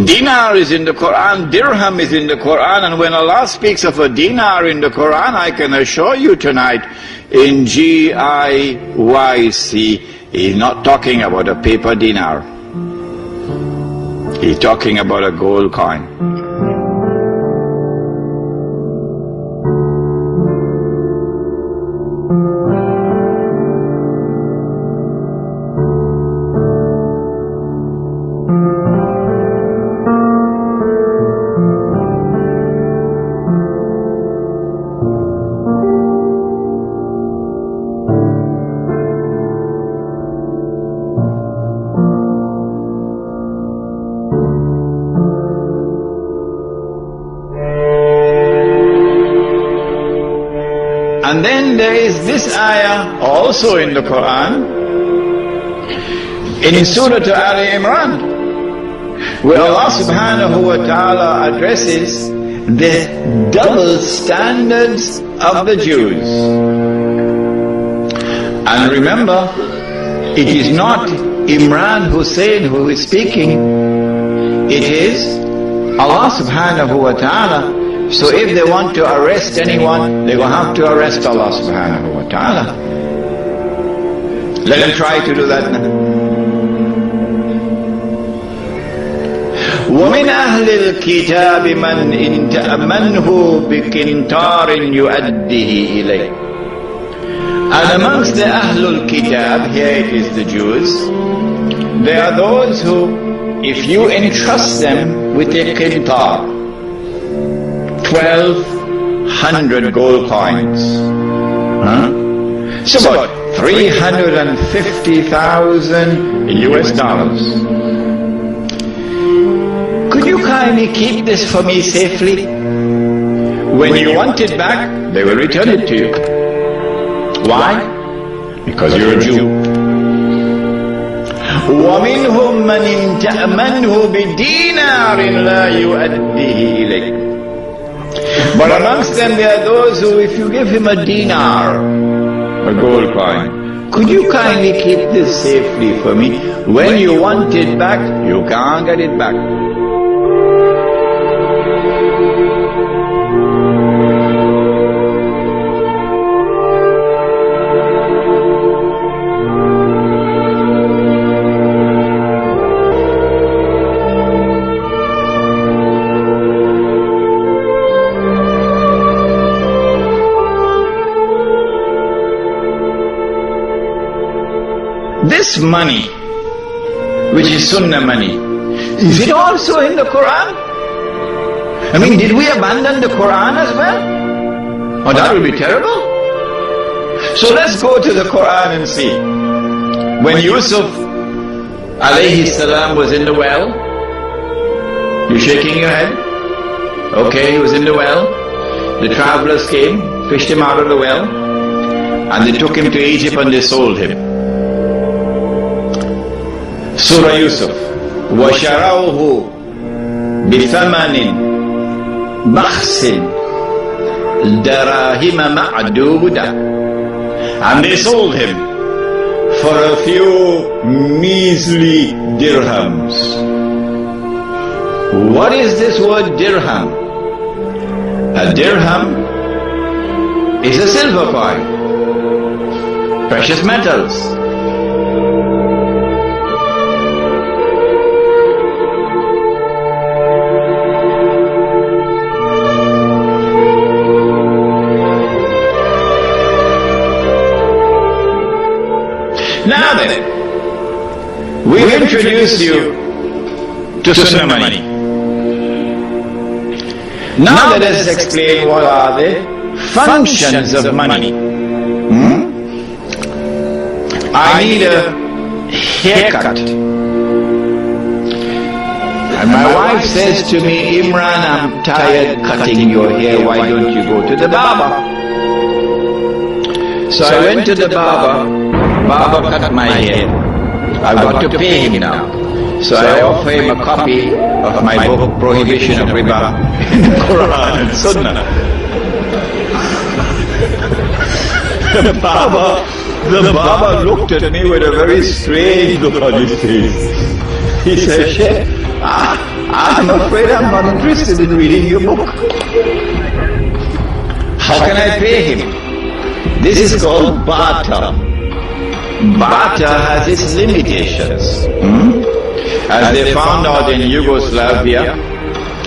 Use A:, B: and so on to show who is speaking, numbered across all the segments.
A: Dinar is in the Quran, dirham is in the Quran, and when Allah speaks of a dinar in the Quran, I can assure you tonight, in GIYC, He's not talking about a paper dinar. He's talking about a gold coin. And then there is this ayah also in the Quran, in Surah Al Imran, where Allah subhanahu wa ta'ala addresses the double standards of the Jews. And remember, it is not Imran Hussein who is speaking, it is Allah subhanahu wa ta'ala. So if they want to arrest anyone, they will have to arrest Allah subhanahu wa ta'ala. Let them try to do that now. وَمِنْ أَهْلِ الْكِتَابِ مَنْ إِنْ تَأْمَنْهُ بِقِنْطَارٍ يُؤَدِّهِ إِلَيْهِ. And amongst the Ahlul Kitab, here it is the Jews, there are those who, if you entrust them with a qintar, 1,200 gold coins. It's about 350,000 US dollars. Could you kindly keep this for me safely? When you want it back, they will return it to you. Why? Because you're a Jew. وَمِنْهُمْ مَنْ إِنْ تَأْمَنْهُ بِدِينَارٍ لَا يُؤَدِّهِ إِلَيْكَ. But amongst them there are those who, if you give him a dinar, a gold coin, could you kindly keep this safely for me? When you want it back, you can't get it back. This money, which is Sunnah money, is it also in the Quran? I mean, did we abandon the Quran as well? Oh, that would be terrible. So let's go to the Quran and see. When Yusuf alayhi salam was in the well, you shaking your head? Okay, he was in the well. The travelers came, fished him out of the well, and they took him to Egypt and they sold him. Surah Yusuf, وَشَرَوْهُ بِثَمَنٍ بَخْسٍ دَرَاهِمَ مَعْدُودَةٍ. And they sold him for a few measly dirhams. What is this word dirham? A dirham is a silver coin, precious metals. Now then, we've introduced you to Sunnah money. Now let us explain what are the functions of money. I need a haircut. And my wife says to me, Imran, I'm tired cutting your hair, why don't you go to the barber? So I went to the barber. Baba cut my hair. I've got to pay him now. So I offer him a copy of my book, Prohibition of Riba, in the Quran and Sunnah. The Baba looked at me with a very strange look on his face. He said, Sheikh, I'm afraid I'm not interested in reading your book. How can I pay him? This is called barter. Barter has its limitations. As they found out in Yugoslavia,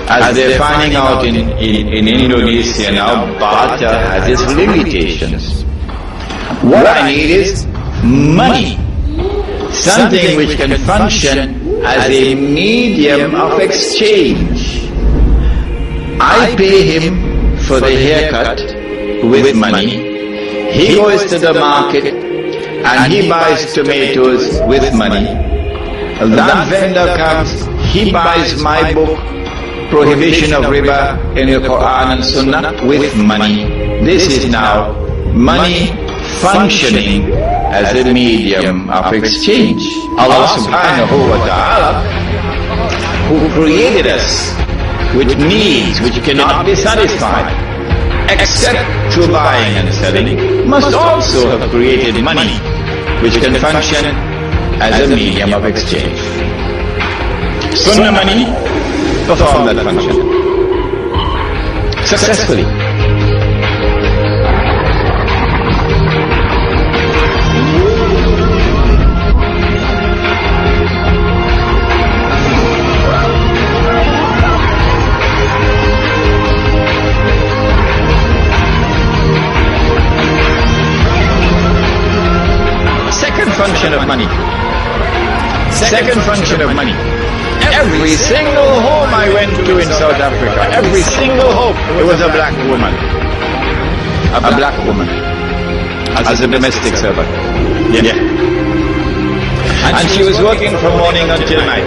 A: as they're finding out in Indonesia now, barter has its limitations. What I need is money, something which can function as a medium of exchange. I pay him for the haircut with money. He goes to the market and he buys tomatoes with money. That vendor comes, he buys my book, Prohibition of Riba in the Quran and Sunnah, with money. This is now money functioning as a medium of exchange. Allah subhanahu wa ta'ala, who created us with needs which cannot be satisfied except through buying and selling, must also have created money which can function as a medium of exchange. Sunnah money perform that function successfully. Function of money. Second function of money. Every single home I went to in South Africa, every single home, it was a black woman. A black woman. As a domestic servant. Yeah. And she was working from morning until night.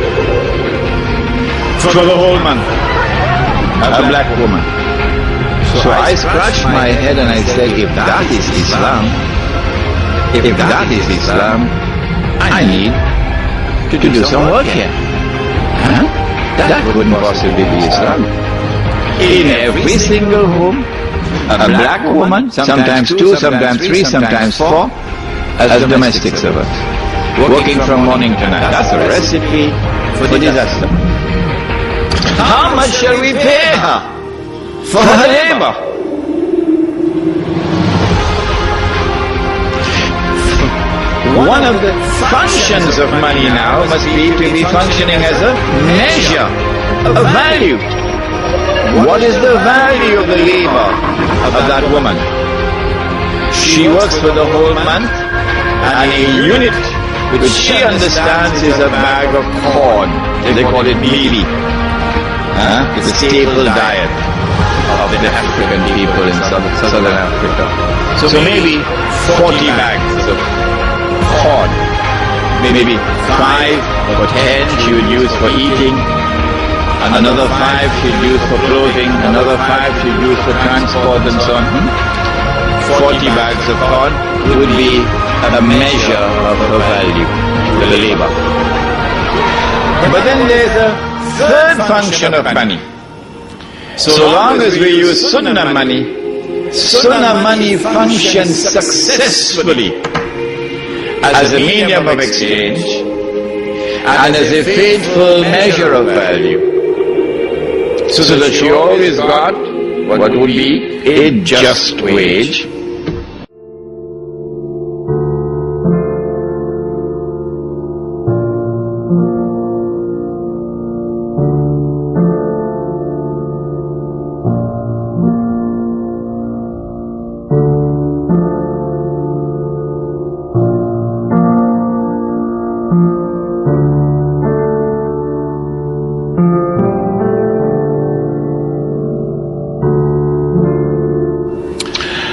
A: For the whole month. A black woman. So I scratched my head and I said, if that is Islam, if that is Islam, I need to do some work here. Huh? That wouldn't possibly be Islam. In every single home, a black woman, sometimes two, sometimes three, sometimes four, as domestic servants, working from morning to night. That's a recipe for disaster. How much shall we pay her for her labor? One of the functions of money now must be to be functioning as a measure, a value. What is the value of the labor of that woman? She works for the whole month, and a unit which she understands is a bag of corn. They call it bibi. It's a staple diet of the African people in southern Africa. So maybe 40 bags of corn, maybe 5 or 10 she would use for eating, another 5 she'd use for clothing, another 5 she'd use for transport and so on. 40 bags of corn would be a measure of her value, the labor. But then there's a third function of money. So long as we use sunnah money functions successfully as a medium of exchange and as a faithful measure of value, so that she always got what would be a just wage.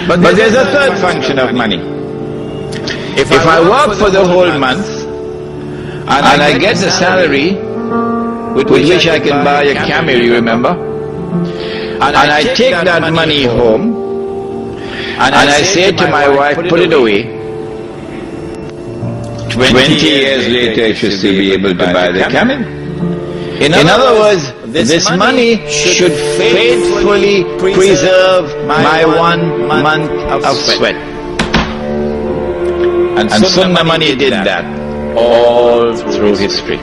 A: But there's a third function of money. If I work for the whole month and I get the salary with which I can buy a camel, you remember? And I take that money home and I say to my wife, put it away. 20 years later I should still be able to buy the camel. In other words, this money should faithfully preserve my 1 month of sweat. And Sunnah money did that all through history.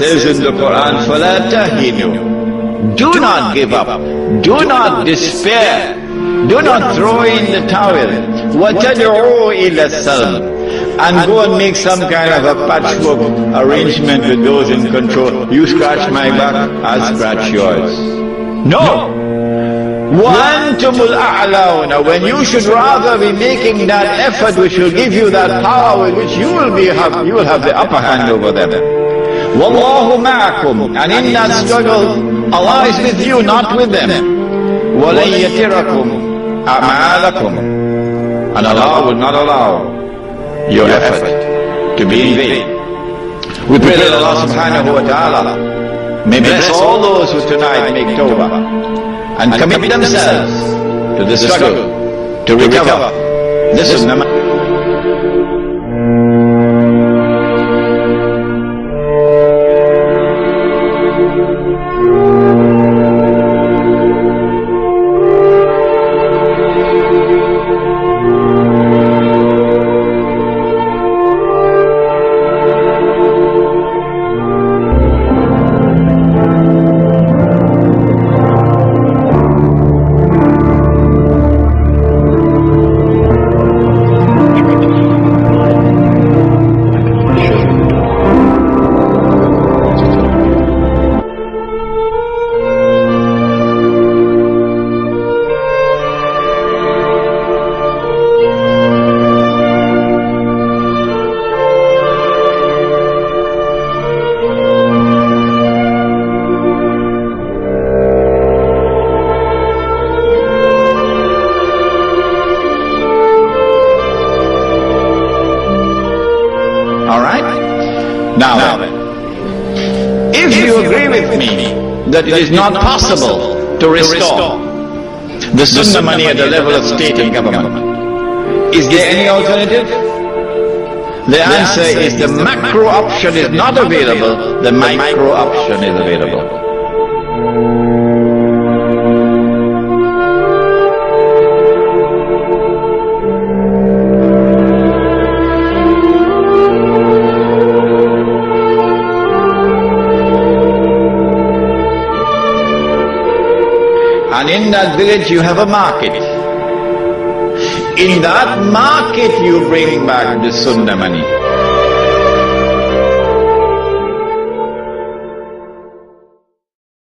A: says in the Quran, فَلَا تَهِنُوا. Do not give up. Do not despair. Do not throw in the towel. وَتَدْعُوا إِلَى السَّلْمِ. And go and make some kind of a patchwork arrangement with those in control. You scratch my back, I'll scratch yours. No! وَأَنْتُمُ الْأَعْلَوْنَ. When you should rather be making that effort which will give you that power with which you will have the upper hand over them. وَاللَّهُ مَعَكُمْ. And in that struggle, Allah is with you, not with them. وَلَنْ يَتِرَكُمْ أَعْمَالَكُمْ. And Allah will not allow your effort to be in vain. We pray that Allah subhanahu wa ta'ala may bless all those who tonight make tawbah and commit themselves to the struggle to recover this sunnah. Now, if you agree with me that it is not possible to restore the sunnah money at the level of state and government, is there any alternative? The answer is the macro option is not available, the micro option is available. And in that village you have a market. In that market you bring back the sunnah money.